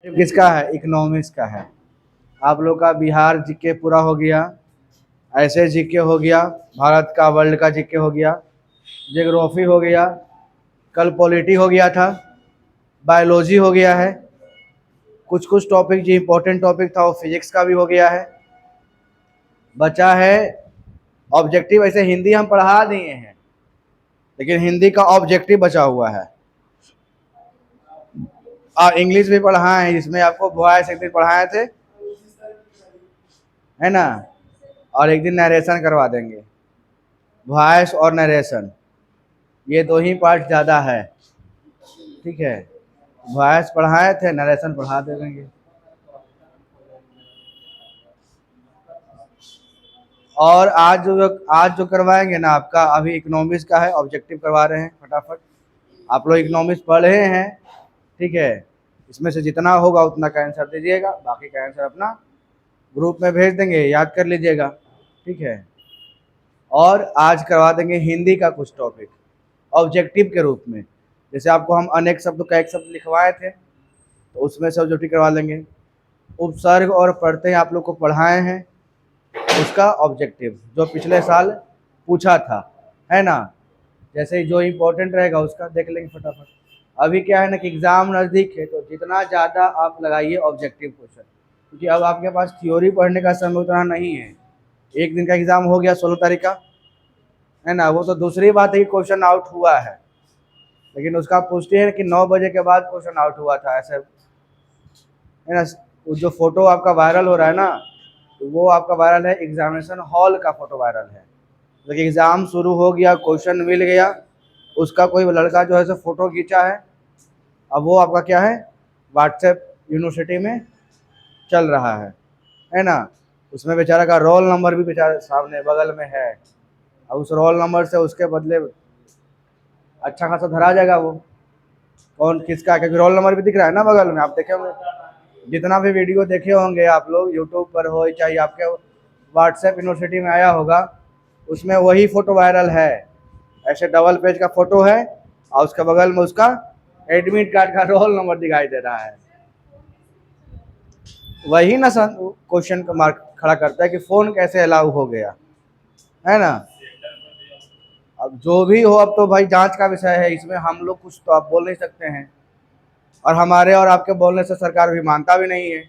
किसका है? इकोनॉमिक्स का है। आप लोग का बिहार जीके पूरा हो गया, ऐसे जीके हो गया, भारत का वर्ल्ड का जीके हो गया, ज्योग्राफी हो गया, कल पॉलिटी हो गया था, बायोलॉजी हो गया है, कुछ कुछ टॉपिक जो इम्पोर्टेंट टॉपिक था वो फिजिक्स का भी हो गया है। बचा है ऑब्जेक्टिव। ऐसे हिंदी हम पढ़ा दिए हैं, लेकिन हिंदी का ऑब्जेक्टिव बचा हुआ है। और इंग्लिश भी पढ़ाए हैं, जिसमें आपको वॉइस एक दिन पढ़ाए थे, है ना, और एक दिन नरेशन करवा देंगे। वॉइस और नरेशन, ये दो ही पार्ट ज़्यादा है, ठीक है। वॉइस पढ़ाए थे, नरेशन पढ़ा दे देंगे। और आज जो करवाएंगे ना आपका, अभी इकोनॉमिक्स का है, ऑब्जेक्टिव करवा रहे हैं फटाफट। आप लोग इकोनॉमिक्स पढ़े हैं, ठीक है। इसमें से जितना होगा उतना का आंसर दीजिएगा, बाकी का आंसर अपना ग्रुप में भेज देंगे, याद कर लीजिएगा, ठीक है। और आज करवा देंगे हिंदी का कुछ टॉपिक ऑब्जेक्टिव के रूप में। जैसे आपको हम अनेक शब्द का एक शब्द लिखवाए थे, तो उसमें से ऑब्जेक्टिव करवा लेंगे। उपसर्ग और प्रत्यय आप लोग को पढ़ाए हैं, उसका ऑब्जेक्टिव जो पिछले साल पूछा था, है ना। जैसे जो इम्पोर्टेंट रहेगा उसका देख लेंगे फटाफट। अभी क्या है ना कि एग्ज़ाम नज़दीक है, तो जितना ज़्यादा आप लगाइए ऑब्जेक्टिव क्वेश्चन, क्योंकि अब आपके पास थ्योरी पढ़ने का समय उतना नहीं है। एक दिन का एग्ज़ाम हो गया 16 तारीख का, है ना, वो तो दूसरी बात है कि क्वेश्चन आउट हुआ है, लेकिन उसका पूछते हैं कि 9 बजे के बाद क्वेश्चन आउट हुआ था, ऐसे, है ना। वो जो फोटो आपका वायरल हो रहा है ना, तो वो आपका वायरल है, एग्जामिनेशन हॉल का फोटो वायरल है। लेकिन एग्ज़ाम शुरू हो गया, क्वेश्चन मिल गया, उसका कोई लड़का जो है सो फोटो खींचा है, अब वो आपका क्या है, व्हाट्सएप यूनिवर्सिटी में चल रहा है ना। उसमें बेचारा का रोल नंबर भी बेचारा सामने बगल में है, और उस रोल नंबर से उसके बदले अच्छा खासा धरा जाएगा वो कौन किसका, क्योंकि रोल नंबर भी दिख रहा है ना बगल में। आप देखे होंगे, जितना भी वीडियो देखे होंगे आप लोग, यूट्यूब पर हो चाहे आपके व्हाट्सएप यूनिवर्सिटी में आया होगा, उसमें वही फ़ोटो वायरल है। ऐसे डबल पेज का फ़ोटो है, और उसके बगल में उसका एडमिट कार्ड का रोल नंबर दिखाई दे रहा है। वही ना क्वेश्चन का मार्क खड़ा करता है कि फ़ोन कैसे अलाउ हो गया, है ना। अब जो भी हो, अब तो भाई जांच का विषय है, इसमें हम लोग कुछ तो आप बोल नहीं सकते हैं, और हमारे और आपके बोलने से सरकार भी मानता भी नहीं है।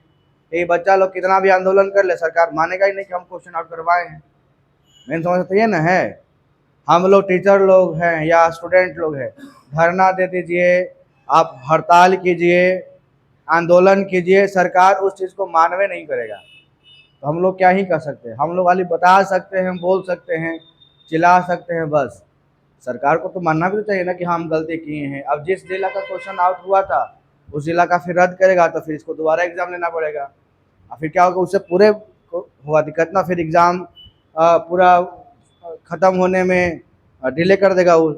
ये बच्चा लोग कितना भी आंदोलन कर ले, सरकार मानेगा ही नहीं कि हम क्वेश्चन आउट करवाए हैं। मेन समझ तो ये ना है, हम लोग टीचर लोग हैं या स्टूडेंट लोग हैं, धरना दे दीजिए, आप हड़ताल कीजिए, आंदोलन कीजिए, सरकार उस चीज़ को मानवे नहीं करेगा, तो हम लोग क्या ही कर सकते हैं। हम लोग खाली बता सकते हैं, बोल सकते हैं, चिल्ला सकते हैं, बस। सरकार को तो मानना भी तो चाहिए ना कि हम गलती किए हैं। अब जिस जिला का क्वेश्चन आउट हुआ था, उस जिला का फिर रद्द करेगा, तो फिर इसको दोबारा एग्ज़ाम लेना पड़ेगा, और फिर क्या होगा, उससे पूरे को होगा दिक्कत ना, फिर एग्ज़ाम पूरा ख़त्म होने में डिले कर देगा वो,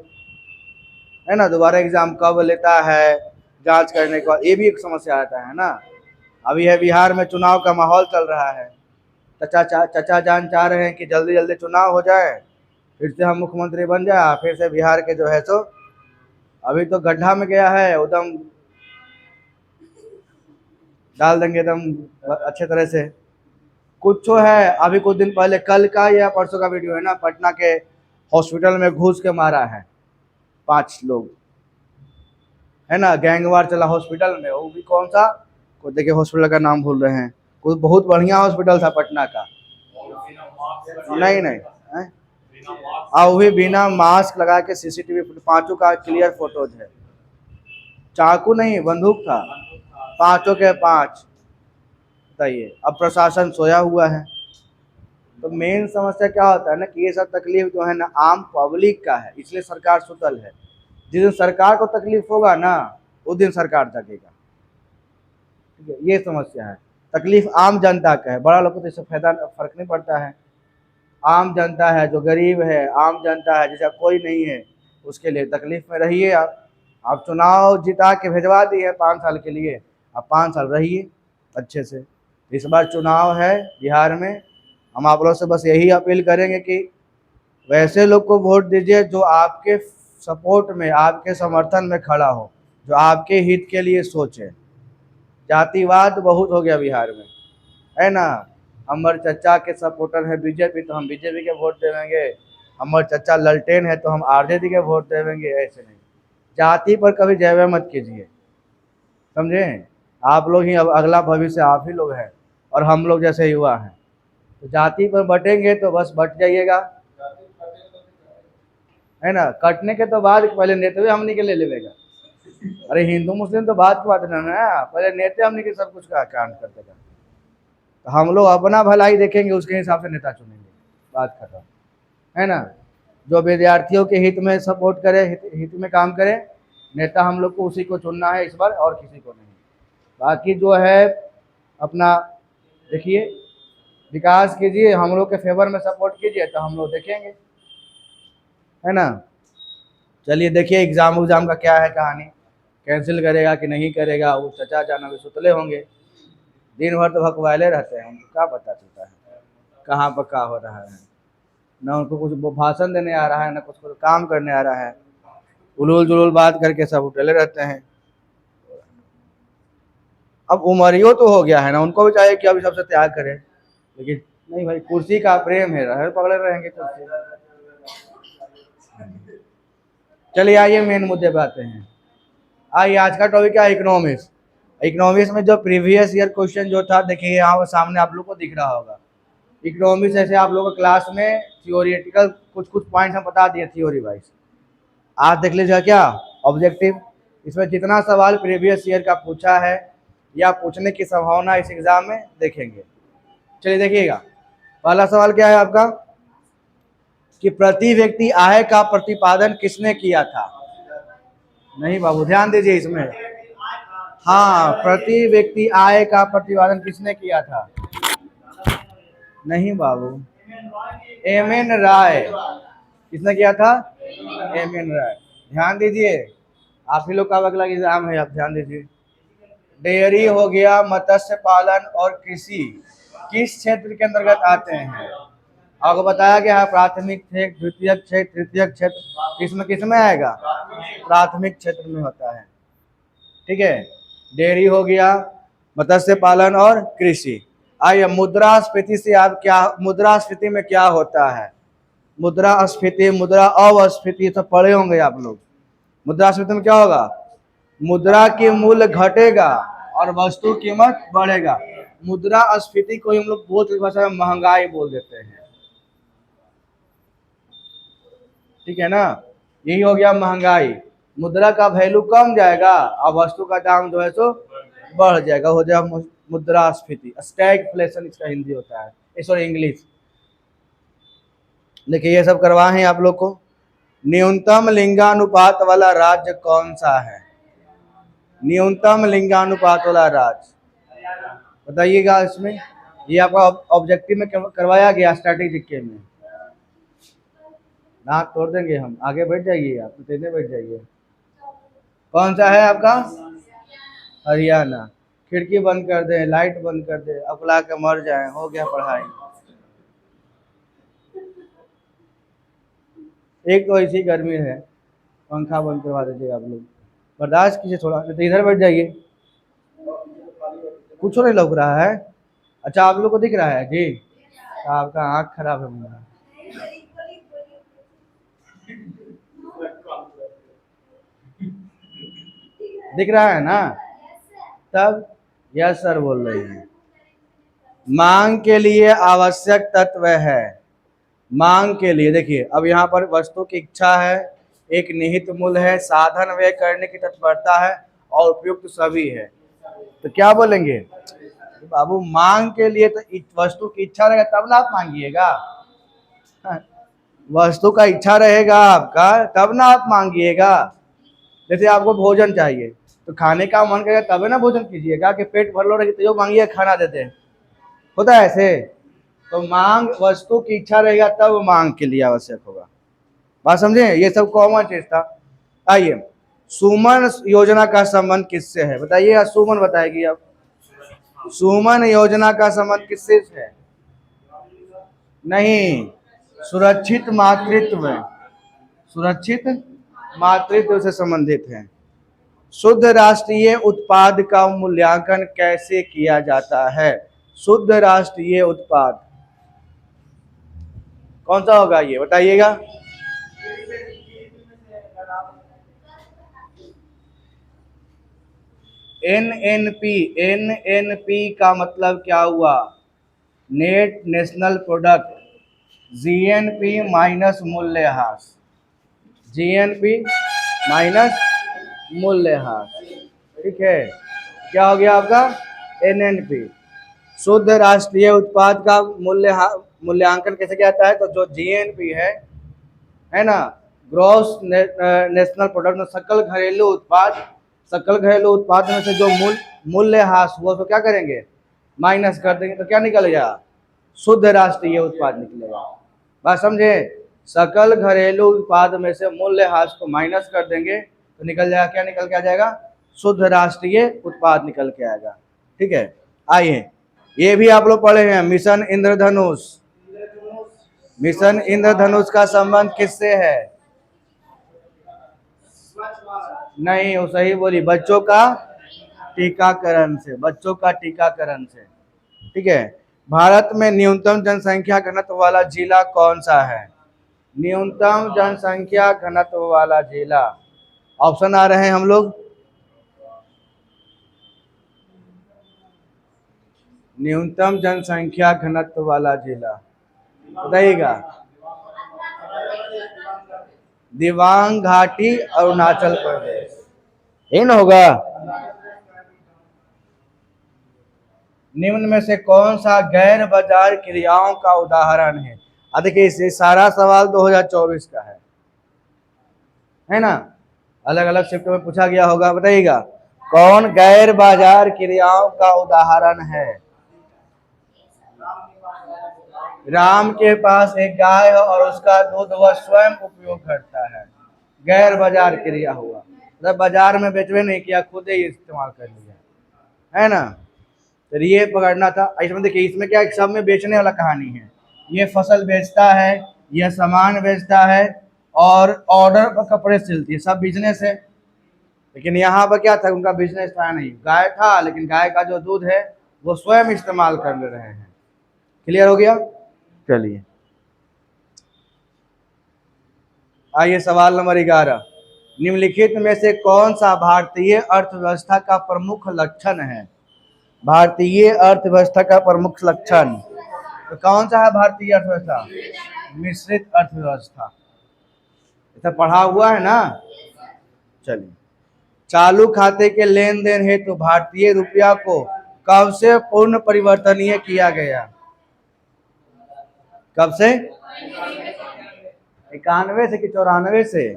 है ना। दोबारा एग्ज़ाम कब लेता है, जांच करने के बाद, ये भी एक समस्या आता है ना। अभी है बिहार में चुनाव का माहौल चल रहा है, चचा जान चाह रहे हैं कि जल्दी जल्दी चुनाव हो जाए, फिर से हम मुख्यमंत्री बन जाए, फिर से बिहार के जो है सो अभी तो गड्ढा में गया है, एकदम डाल देंगे एकदम अच्छे तरह से। कुछ तो है, अभी कुछ दिन पहले, कल का या परसों का वीडियो है ना, पटना के हॉस्पिटल में घुस के मारा है 5 लोग, है ना, गैंगवार चला हॉस्पिटल में। वो भी कौन सा, को देखिए हॉस्पिटल का नाम भूल रहे हैं, कुछ बहुत बढ़िया हॉस्पिटल था पटना का। नहीं नहीं है? और भी बिना मास्क लगा के, सीसीटीवी 5 का क्लियर फोटोज है। चाकू नहीं, बंदूक था, 5 के 5। बताइए, अब प्रशासन सोया हुआ है। तो मेन समस्या क्या होता है ना कि ये सब तकलीफ जो है ना आम पब्लिक का है, इसलिए सरकार सुतल है। जिस दिन सरकार को तकलीफ होगा ना, उस दिन सरकार जगेगा, ठीक है। ये समस्या है, तकलीफ आम जनता का है, बड़ा लोग को तो इससे फायदा फर्क नहीं पड़ता है। आम जनता है, जो गरीब है, आम जनता है, जैसा कोई नहीं है, उसके लिए तकलीफ में रहिए आप चुनाव जिता के भेजवा दिए 5 साल के लिए, आप 5 साल रहिए अच्छे से। इस बार चुनाव है बिहार में, हम आप लोग से बस यही अपील करेंगे कि वैसे लोग को वोट दीजिए जो आपके सपोर्ट में, आपके समर्थन में खड़ा हो, जो आपके हित के लिए सोचे। जातिवाद बहुत हो गया बिहार में, है ना। हमारे चचा के सपोर्टर है बीजेपी तो हम बीजेपी के वोट देवेंगे, हमारे चचा ललटेन है तो हम आरजेडी के वोट देवेंगे, ऐसे नहीं। जाति पर कभी जय मत कीजिए, समझे। आप लोग ही अब अगला भविष्य आप ही लोग हैं और हम लोग जैसे युवा हैं। तो जाति पर बटेंगे तो बस बट जाइएगा, है ना। कटने के तो बाद पहले नेता भी हमने के ले लेगा। अरे हिंदू मुस्लिम तो बात की बात ना ना, पहले नेता हमने के सब कुछ का कांड कर देगा। तो हम लोग अपना भलाई देखेंगे, उसके हिसाब से नेता चुनेंगे, बात खत्म, है ना। जो विद्यार्थियों के हित में सपोर्ट करे, हित में काम करे, नेता हम लोग को उसी को चुनना है इस बार, और किसी को नहीं। बाकी जो है अपना देखिए, विकास कीजिए, हम लोग के फेवर में सपोर्ट कीजिए तो हम लोग देखेंगे, है ना। चलिए देखिए एग्ज़ाम का क्या है कहानी, कैंसिल करेगा कि नहीं करेगा, वो चचा जाना भी सुतले होंगे, दिन भर तो भकवाले रहते हैं, उनको क्या पता चलता है कहाँ पर क्या हो रहा है। ना उनको कुछ भाषण देने आ रहा है, ना कुछ काम करने आ रहा है, उलूल जुलूल बात करके सब उठले रहते हैं। अब उमरियो तो हो गया है ना, उनको भी चाहिए कि अभी सबसे त्याग करें, लेकिन नहीं भाई, कुर्सी का प्रेम है, रह पकड़े रहेंगे कुर्सी। चलिए आइए मेन मुद्दे पे आते हैं। आइए आज का टॉपिक क्या है, इकोनॉमिक्स। इकोनॉमिक्स में जो प्रीवियस ईयर क्वेश्चन जो था, देखिए यहाँ सामने आप लोग को दिख रहा होगा। इकोनॉमिक्स ऐसे आप लोगों को क्लास में थियोरिटिकल कुछ पॉइंट्स हम बता दिए थ्योरी वाइज, आज देख लीजिएगा क्या ऑब्जेक्टिव। इसमें जितना सवाल प्रीवियस ईयर का पूछा है या पूछने की संभावना इस एग्जाम में देखेंगे। चलिए देखिएगा, पहला सवाल क्या है आपका कि प्रति व्यक्ति आय का प्रतिपादन किसने किया था। नहीं बाबू, ध्यान दीजिए इसमें। हाँ, प्रति व्यक्ति आय का प्रतिपादन किसने किया था। नहीं बाबू, एम.एन. राय। किसने किया था, एम.एन. राय। ध्यान दीजिए, आप ही लोग का अगला एग्जाम है, आप ध्यान दीजिए। डेयरी हो गया, मत्स्य पालन और कृषि किस क्षेत्र के अंतर्गत आते हैं। आपको बताया गया है प्राथमिक क्षेत्र, द्वितीयक क्षेत्र, तृतीयक क्षेत्र, किसमें आएगा, प्राथमिक क्षेत्र में होता है। ठीक है, डेयरी हो गया, मत्स्य पालन और कृषि। आइए मुद्रास्फीति से आप क्या, मुद्रास्फीति में क्या होता है। मुद्रास्फीति, मुद्रा अवस्फीति सब पढ़े होंगे आप लोग। मुद्रास्फीति में क्या होगा, मुद्रा की मूल्य घटेगा और वस्तु कीमत बढ़ेगा। मुद्रास्फीति को हम लोग बहुत भाषा में महंगाई बोल देते हैं, ठीक है ना। यही हो गया महंगाई, मुद्रा का वैल्यू कम जाएगा और वस्तु का दाम जो है सो बढ़ जाएगा, हो जाएगा मुद्रास्फीति। स्टैगफ्लेशन इसका हिंदी होता है, सॉरी इंग्लिश। देखिए ये सब करवाए हैं आप लोग को। न्यूनतम लिंगानुपात वाला राज्य कौन सा है, न्यूनतम लिंगानुपात वाला राज्य बताइएगा। इसमें ये आपका ऑब्जेक्टिव में करवाया गया स्टैटिस्टिक्स के में। दांत तोड़ देंगे हम, आगे बैठ जाइए, आप तो तेज बैठ जाइए। कौन सा है आपका, हरियाणा। खिड़की बंद कर दे, लाइट बंद कर दे, अकला के मर जाए, हो गया पढ़ाई। एक तो ऐसी गर्मी है, पंखा बंद करवा दीजिए आप लोग, बर्दाश्त कीजिए थोड़ा। तो इधर बैठ जाइए, कुछ नहीं लग रहा है। अच्छा आप लोग को दिख रहा है जी, तो आपका आँख खराब है मेरा। दिख रहा है ना, तब यस सर बोल रही है। मांग के लिए आवश्यक तत्व है, मांग के लिए देखिए, अब यहाँ पर वस्तु की इच्छा है, एक निहित मूल्य है, साधन व्यय करने की तत्परता है और उपयुक्त सभी है। तो क्या बोलेंगे बाबू, मांग के लिए तो वस्तु की इच्छा रहेगा तब ना आप मांगिएगा, वस्तु का इच्छा रहेगा आपका तब ना आप मांगिएगा। जैसे आपको भोजन चाहिए तो खाने का मन करेगा तब ना भोजन कीजिएगा, कि पेट भर लो रही तो मांगिए खाना देते हैं, होता है ऐसे। तो मांग, वस्तु की इच्छा रहेगा तब मांग के लिए आवश्यक होगा, बात समझे। ये सब कॉमन चीज था। आइए, सुमन योजना का संबंध किससे है बताइए, सुमन बताएगी अब। सुमन योजना का संबंध किससे है, नहीं, सुरक्षित मातृत्व, सुरक्षित मातृत्व से संबंधित है। शुद्ध राष्ट्रीय उत्पाद का मूल्यांकन कैसे किया जाता है? शुद्ध राष्ट्रीय उत्पाद कौन सा होगा ये बताइएगा। एनएनपी, एनएनपी का मतलब क्या हुआ? Net national product. GNP minus मूल्यह्रास, जीएनपी माइनस मूल्यह्रास, ठीक है। क्या हो गया आपका? एनएनपी। शुद्ध राष्ट्रीय उत्पाद का मूल्यांकन कैसे किया जाता है? तो जो जीएनपी है ना, ग्रॉस नेशनल प्रोडक्ट में सकल घरेलू उत्पाद, सकल घरेलू उत्पाद में से जो मूल्यह्रास हुआ तो क्या करेंगे? माइनस कर देंगे, तो क्या निकलेगा? शुद्ध राष्ट्रीय उत्पाद निकलेगा। बात समझे? सकल घरेलू उत्पाद में से मूल्यह्रास को माइनस कर देंगे तो निकल जाएगा, क्या निकल के आ जाएगा? शुद्ध राष्ट्रीय उत्पाद निकल के आएगा, ठीक है। आइए, ये भी आप लोग पढ़े हैं, मिशन इंद्रधनुष। मिशन इंद्रधनुष का संबंध किससे है? नहीं, वो सही बोली, बच्चों का टीकाकरण से, बच्चों का टीकाकरण से, ठीक है। भारत में न्यूनतम जनसंख्या घनत्व वाला जिला कौन सा है? न्यूनतम जनसंख्या घनत्व वाला जिला, ऑप्शन आ रहे हैं हम लोग। न्यूनतम जनसंख्या घनत्व वाला जिला बताइएगा। दिबांग घाटी, अरुणाचल प्रदेश, यही ना होगा। निम्न में से कौन सा गैर बाजार क्रियाओं का उदाहरण है? देखिए, इसे सारा सवाल 2024 का है ना, अलग अलग शिफ्ट में पूछा गया होगा, बताइएगा। कौन गैर बाजार क्रियाओं का उदाहरण है? राम के पास एक गाय है और उसका दूध वह स्वयं उपयोग करता है, गैर बाजार क्रिया हुआ, मतलब बाजार में बेचवे नहीं किया, खुद ही इस्तेमाल कर लिया, है ना। तो ये पकड़ना था। इसमें देखिए, इसमें क्या, सब में बेचने वाला कहानी है। ये फसल बेचता है, यह सामान बेचता है, और ऑर्डर पर कपड़े सिलती है, सब बिजनेस है। लेकिन यहाँ पर क्या था, उनका बिजनेस था नहीं, गाय था, लेकिन गाय का जो दूध है वो स्वयं इस्तेमाल कर ले रहे हैं। क्लियर हो गया? चलिए, आइए सवाल नंबर 11। निम्नलिखित में से कौन सा भारतीय अर्थव्यवस्था का प्रमुख लक्षण है? भारतीय अर्थव्यवस्था का प्रमुख लक्षण तो कौन सा है? भारतीय अर्थव्यवस्था मिश्रित अर्थव्यवस्था, ऐसा पढ़ा हुआ है ना। चलिए, चालू खाते के लेन देन हेतु तो भारतीय रुपया को कब से पूर्ण परिवर्तनीय किया गया? कब से? 91 से कि 94 से?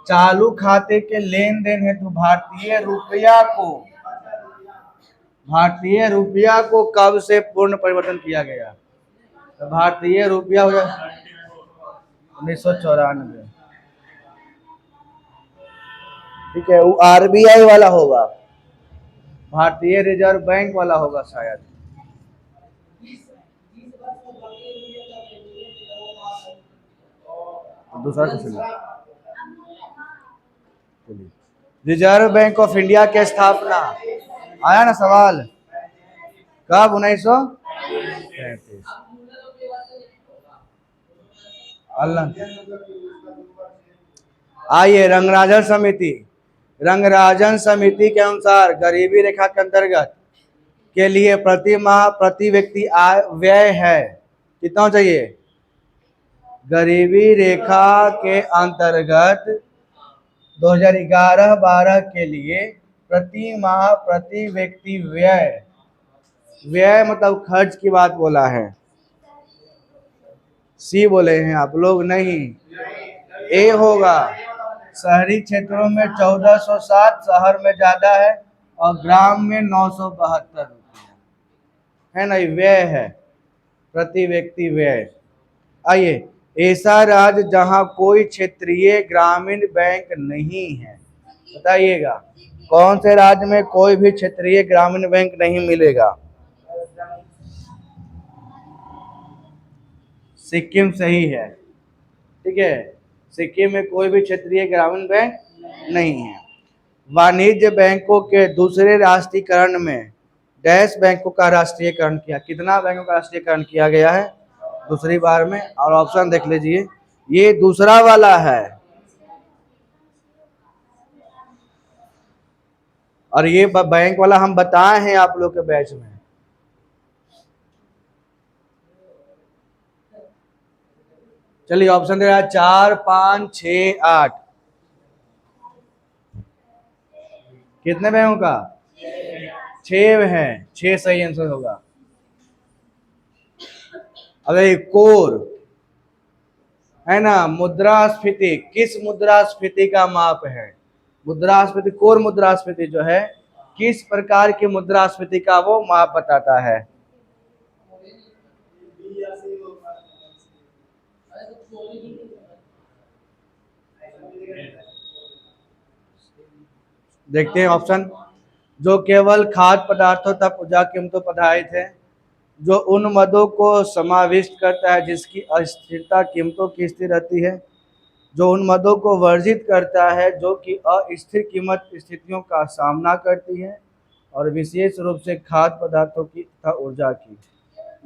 चालू खाते के लेन देन हेतु तो भारतीय रुपया को कब से पूर्ण परिवर्तन किया गया? तो भारतीय रुपया हो गया 1994, ठीक है। वो आरबीआई वाला होगा, भारतीय रिजर्व बैंक वाला होगा शायद। दूसरा question, reserve bank of India की स्थापना आया ना सवाल, कब? 1935। अल्लाह। आइए, रंगराजन समिति, रंगराजन समिति के अनुसार गरीबी रेखा के अंतर्गत के लिए प्रति माह प्रति व्यक्ति आय व्यय है कितना चाहिए? गरीबी रेखा के अंतर्गत 2011-12 के लिए प्रति माह प्रति व्यक्ति व्यय, व्यय मतलब खर्च की बात बोला है, सी बोले हैं आप लोग, नहीं, ए होगा। शहरी क्षेत्रों में 1460, शहर में ज्यादा है, और ग्राम में 972 रुपया है ना, व्यय है, प्रति व्यक्ति व्यय। आइए, ऐसा राज्य जहां कोई क्षेत्रीय ग्रामीण बैंक नहीं है, बताइएगा कौन से राज्य में कोई भी क्षेत्रीय ग्रामीण बैंक नहीं मिलेगा? सिक्किम सही है, ठीक है। सिक्किम में कोई भी क्षेत्रीय ग्रामीण बैंक नहीं है। वाणिज्य बैंकों के दूसरे राष्ट्रीयकरण में डैश बैंकों का राष्ट्रीयकरण किया। कितना बैंकों का राष्ट्रीयकरण किया गया है दूसरी बार में? और ऑप्शन देख लीजिए, ये दूसरा वाला है और ये बैंक वाला हम बताए हैं आप लोग के बैच में। चलिए ऑप्शन दे रहा है 4, 5, 6, 8। कितने बैंकों का? 6 है, 6 सही आंसर होगा। अगर कोर है ना, मुद्रास्फीति किस मुद्रास्फीति का माप है? मुद्रास्फीति, कोर मुद्रास्फीति जो है किस प्रकार की मुद्रास्फीति का वो माप बताता है? देखते हैं ऑप्शन। जो केवल खाद्य पदार्थों तक उपजा कीमतों पर आधारित है, जो उन मदों को समाविष्ट करता है जिसकी अस्थिरता कीमतों की स्थिर रहती है, जो उन मदों को वर्जित करता है जो कि अस्थिर कीमत स्थितियों का सामना करती है, और विशेष रूप से खाद्य पदार्थों की तथा ऊर्जा की।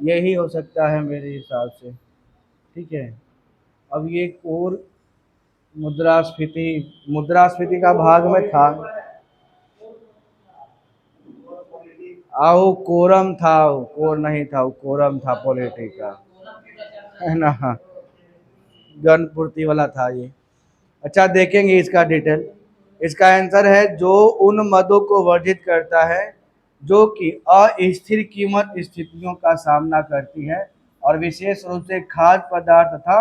यही हो सकता है मेरे हिसाब से। ठीक है, अब ये कोर मुद्रास्फीति, मुद्रास्फीति का भाग में था, आओ कोरम था, कोर नहीं था, कोरम था पॉलिटी का, है ना, जन पूर्ति वाला था ये। अच्छा देखेंगे इसका डिटेल। इसका आंसर है जो उन मदों को वर्जित करता है जो कि अस्थिर कीमत स्थितियों का सामना करती है, और विशेष रूप से खाद्य पदार्थ तथा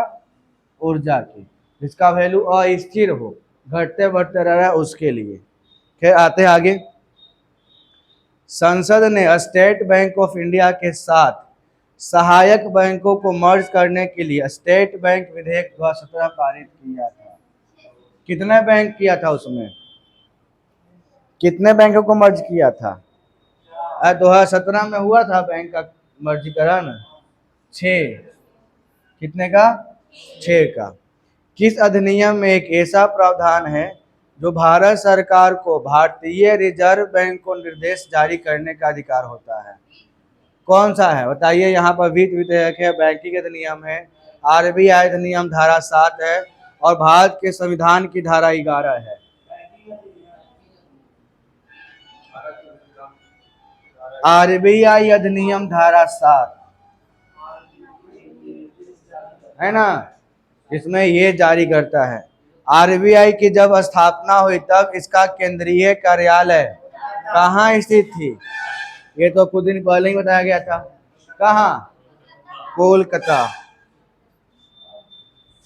ऊर्जा की, जिसका वैल्यू अस्थिर हो, घटते बढ़ते रह रहा है, उसके लिए। खैर आते हैं आगे। संसद ने स्टेट बैंक ऑफ इंडिया के साथ सहायक बैंकों को मर्ज करने के लिए स्टेट बैंक विधेयक 2017 पारित किया था। कितने बैंक किया था उसमें? कितने बैंकों को मर्ज किया था? 2017 में हुआ था बैंक का मर्जीकरण 6। कितने का? 6 का। किस अधिनियम में एक ऐसा प्रावधान है जो भारत सरकार को भारतीय रिजर्व बैंक को निर्देश जारी करने का अधिकार होता है? कौन सा है बताइए? यहाँ पर वित्त विधेयक है, बैंकिंग अधिनियम है, आरबीआई अधिनियम धारा 7 है, और भारत के संविधान की धारा 11 है। आरबीआई अधिनियम धारा 7 है ना, इसमें ये जारी करता है। आरबीआई की जब स्थापना हुई तब इसका केंद्रीय कार्यालय कहाँ स्थित थी? ये तो कुछ दिन पहले ही बताया गया था। कहाँ? कोलकाता।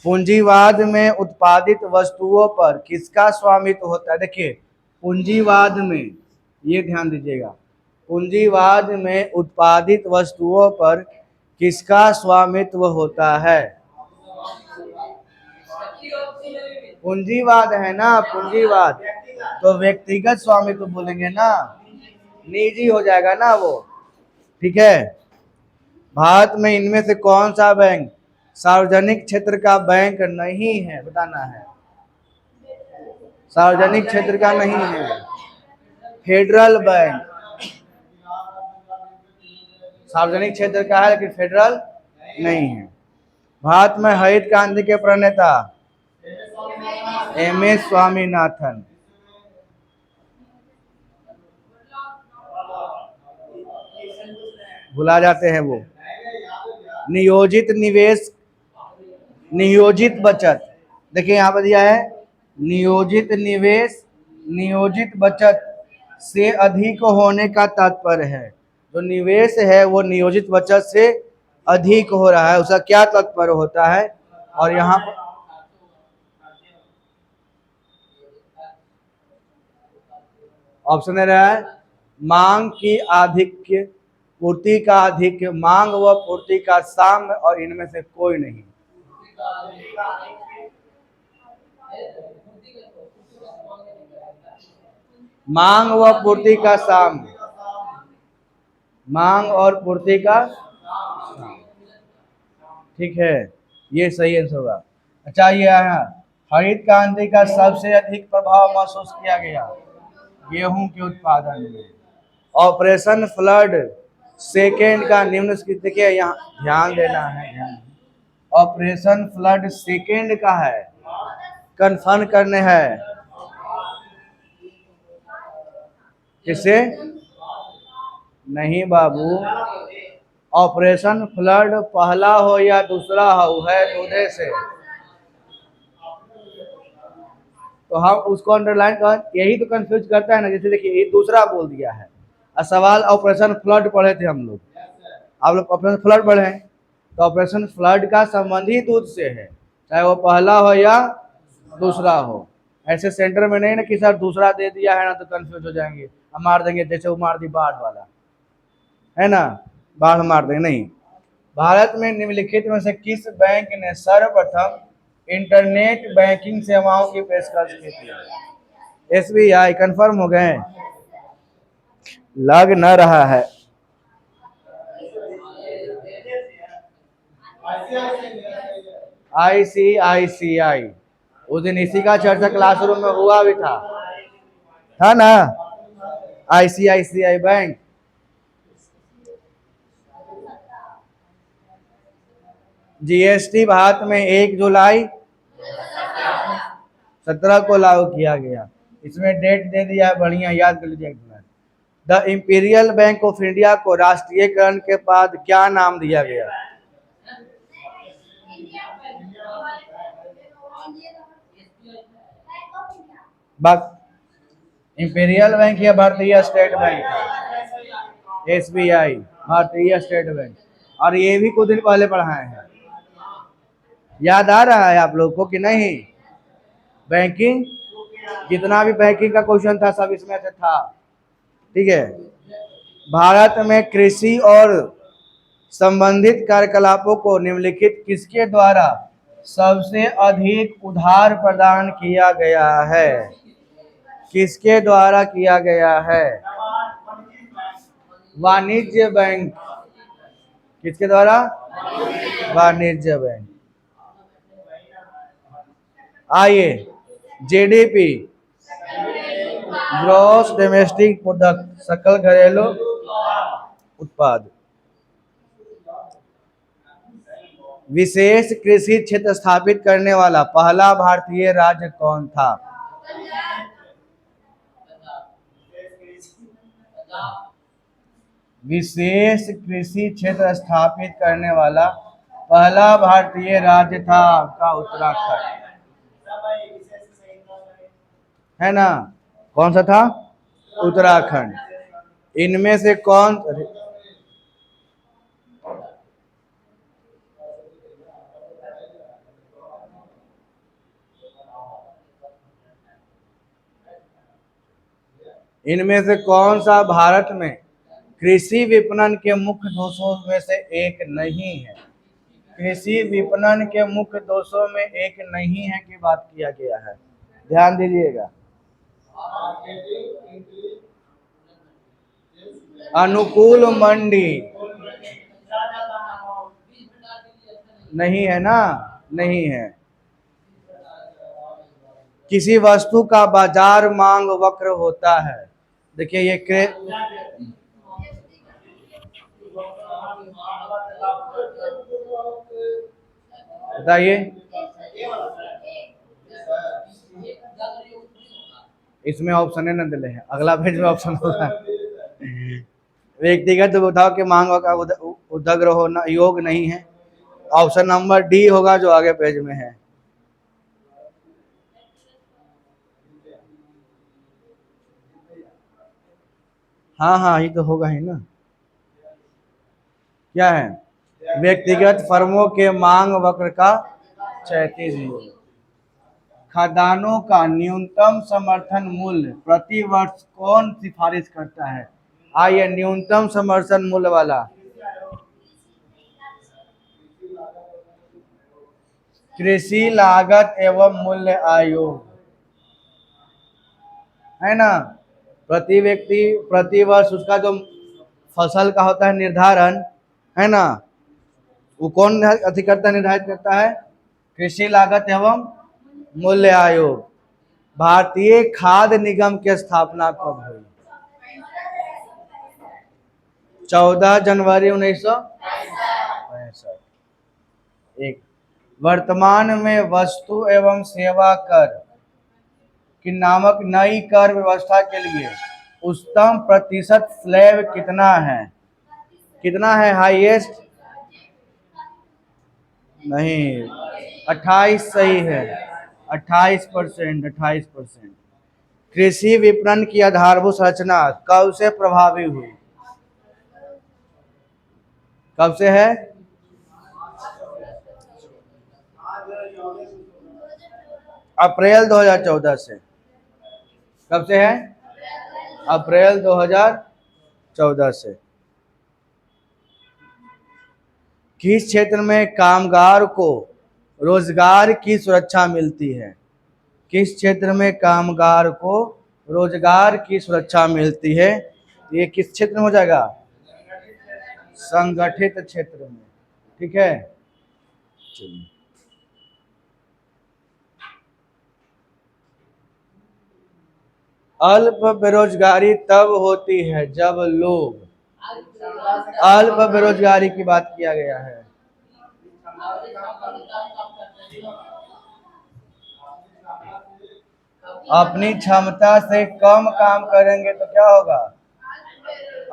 पूंजीवाद में उत्पादित वस्तुओं पर किसका स्वामित्व होता है? देखिए पूंजीवाद में, ये ध्यान दीजिएगा, पूंजीवाद में उत्पादित वस्तुओं पर किसका स्वामित्व होता है? पूंजीवाद है ना, पूंजीवाद तो व्यक्तिगत स्वामित्व बोलेंगे ना, निजी हो जाएगा ना वो। ठीक है, भारत में इनमें से कौन सा बैंक सार्वजनिक क्षेत्र का बैंक नहीं है? बताना है। सार्वजनिक क्षेत्र का नहीं है। फेडरल बैंक सार्वजनिक क्षेत्र का है लेकिन फेडरल नहीं है। भारत में हरित क्रांति के प्रणेता एमएस स्वामीनाथन। भुला जाते हैं वो। नियोजित निवेश, नियोजित बचत, देखिए यहाँ पर दिया है नियोजित निवेश, नियोजित बचत से अधिक होने का तात्पर्य है। जो निवेश है वो नियोजित बचत से अधिक हो रहा है, उसका क्या तात्पर्य होता है? और यहाँ पर ऑप्शन दे रहा है मांग की आधिक्य, पूर्ति का आधिक्य, मांग व पूर्ति का साम्य, और इनमें से कोई नहीं। मांग व पूर्ति का साम्य, मांग और पूर्ति का साम्य। ठीक है, ये सही आंसर होगा। अच्छा ये आया हरित क्रांति का सबसे अधिक प्रभाव महसूस किया गया गेहूं के उत्पादन में। ऑपरेशन फ्लड सेकेंड का निम्न देखिए, यहाँ ध्यान देना है, ध्यान। ऑपरेशन फ्लड सेकेंड का है, कन्फर्म करने हैं किसे? नहीं बाबू, ऑपरेशन फ्लड पहला हो या दूसरा हो, है दूधे से, तो हम उसको अंडरलाइन कर, यही तो कंफ्यूज करता है ना। जैसे देखिए, ये दूसरा बोल दिया है, और सवाल ऑपरेशन फ्लड पढ़े थे हम लोग, आप लोग ऑपरेशन फ्लड पढ़े हैं, तो ऑपरेशन फ्लड का संबंध ही दूध से है, चाहे वो पहला हो या दूसरा हो। ऐसे सेंटर में नहीं ना कि सर दूसरा दे दिया है ना, तो कंफ्यूज हो जाएंगे, हम मार देंगे, जैसे वो मार दी बाढ़ वाला, है ना, बाढ़ मार देंगे। नहीं, भारत में निम्नलिखित में से किस बैंक ने सर्वप्रथम इंटरनेट बैंकिंग सेवाओं की पेशकश की थी? एसबीआई। कंफर्म हो गए? लग न रहा है। आईसीआईसीआई, उस दिन इसी का चर्चा क्लासरूम में हुआ भी था ना, आईसीआईसीआई बैंक। जीएसटी भारत में 1 जुलाई 17 को लागू किया गया। इसमें डेट दे दिया है, बढ़िया याद कर लीजिए। The imperial bank of India को राष्ट्रीयकरण के बाद क्या नाम दिया गया? इंपीरियल बैंक या भारतीय स्टेट बैंक? एसबीआई, भारतीय स्टेट बैंक। और ये भी कुछ दिन पहले पढ़ाए हैं, याद आ रहा है आप लोग को कि नहीं? बैंकिंग, जितना भी बैंकिंग का क्वेश्चन था सब इसमें से था, ठीक है। भारत में कृषि और संबंधित कार्यकलापों को निम्नलिखित किसके द्वारा सबसे अधिक उधार प्रदान किया गया है? किसके द्वारा किया गया है? वाणिज्य बैंक। किसके द्वारा? वाणिज्य बैंक। आइए, जीडीपी, ग्रॉस डोमेस्टिक प्रोडक्ट, सकल घरेलू उत्पाद, विशेष कृषि क्षेत्र स्थापित करने वाला पहला भारतीय राज्य कौन था? विशेष कृषि क्षेत्र स्थापित करने वाला पहला भारतीय राज्य था आपका उत्तराखंड, है ना। कौन सा था? उत्तराखंड। इनमें से कौन, इनमें से कौन सा भारत में कृषि विपणन के मुख्य दोषों में से एक नहीं है? कृषि विपणन के मुख्य दोषों में एक नहीं है की बात किया गया है, ध्यान दीजिएगा। अनुकूल मंडी नहीं है ना, नहीं है। किसी वस्तु का बाजार मांग वक्र होता है, देखिए ये बताइए, इसमें ऑप्शन है ना दिले हैं, अगला पेज में ऑप्शन होगा। व्यक्तिगत बताओ कि मांग का उदग्र होना योग नहीं है, ऑप्शन नंबर डी होगा जो आगे पेज में है। हाँ हाँ, ये तो होगा ही ना। क्या है? व्यक्तिगत फर्मों के मांग वक्र का क्षैतिज योग। खाद्यान्नों का न्यूनतम समर्थन मूल्य प्रति वर्ष कौन सिफारिश करता है? आइए, न्यूनतम समर्थन मूल्य वाला, कृषि लागत एवं मूल्य आयोग, है ना। प्रति व्यक्ति प्रति वर्ष उसका जो फसल का होता है निर्धारण, है ना, वो कौन अधिकर्ता निर्धारित करता है? कृषि लागत एवं मूल्य आयोग। भारतीय खाद्य निगम की स्थापना कब हुई? 14 जनवरी 1965। एक, वर्तमान में वस्तु एवं सेवा कर की नामक नई कर व्यवस्था के लिए उच्चतम प्रतिशत स्लैब कितना है? कितना है हाईएस्ट? नहीं, 28 सही है। 28%। 28%। कृषि विपणन की आधारभूत संरचना कब से प्रभावी हुई? कब से है? अप्रैल 2014 से। कब से है? अप्रैल 2014 से। किस क्षेत्र में कामगार को रोजगार की सुरक्षा मिलती है? किस क्षेत्र में कामगार को रोजगार की सुरक्षा मिलती है? ये किस क्षेत्र में हो जाएगा? संगठित क्षेत्र में। ठीक है, चलिए। अल्प बेरोजगारी तब होती है जब लोग, अल्प बेरोजगारी की बात किया गया है। अपनी क्षमता से कम काम करेंगे तो क्या होगा?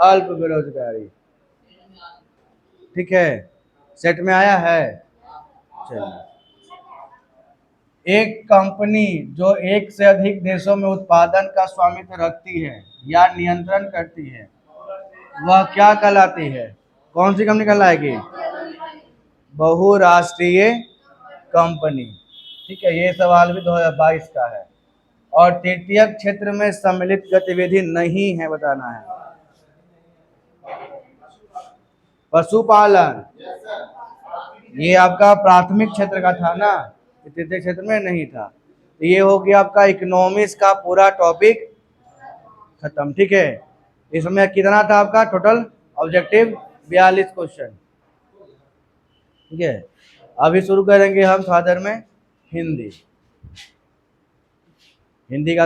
अल्प बेरोजगारी। ठीक है, सेट में आया है। चलिए, एक कंपनी जो एक से अधिक देशों में उत्पादन का स्वामित्व रखती है या नियंत्रण करती है वह क्या कहलाती है? कौन सी कंपनी कहलाएगी? बहुराष्ट्रीय कंपनी। ठीक है, ये सवाल भी 2022 का है। और तृतीय क्षेत्र में सम्मिलित गतिविधि नहीं है, बताना है। पशुपालन, ये आपका प्राथमिक क्षेत्र का था ना, तृतीय क्षेत्र में नहीं था। ये हो गया आपका इकोनॉमिक्स का पूरा टॉपिक खत्म। ठीक है, इसमें कितना था आपका टोटल ऑब्जेक्टिव? 42 क्वेश्चन। ठीक है, अभी शुरू करेंगे हम थोड़ा देर में हिंदी। हिंदी का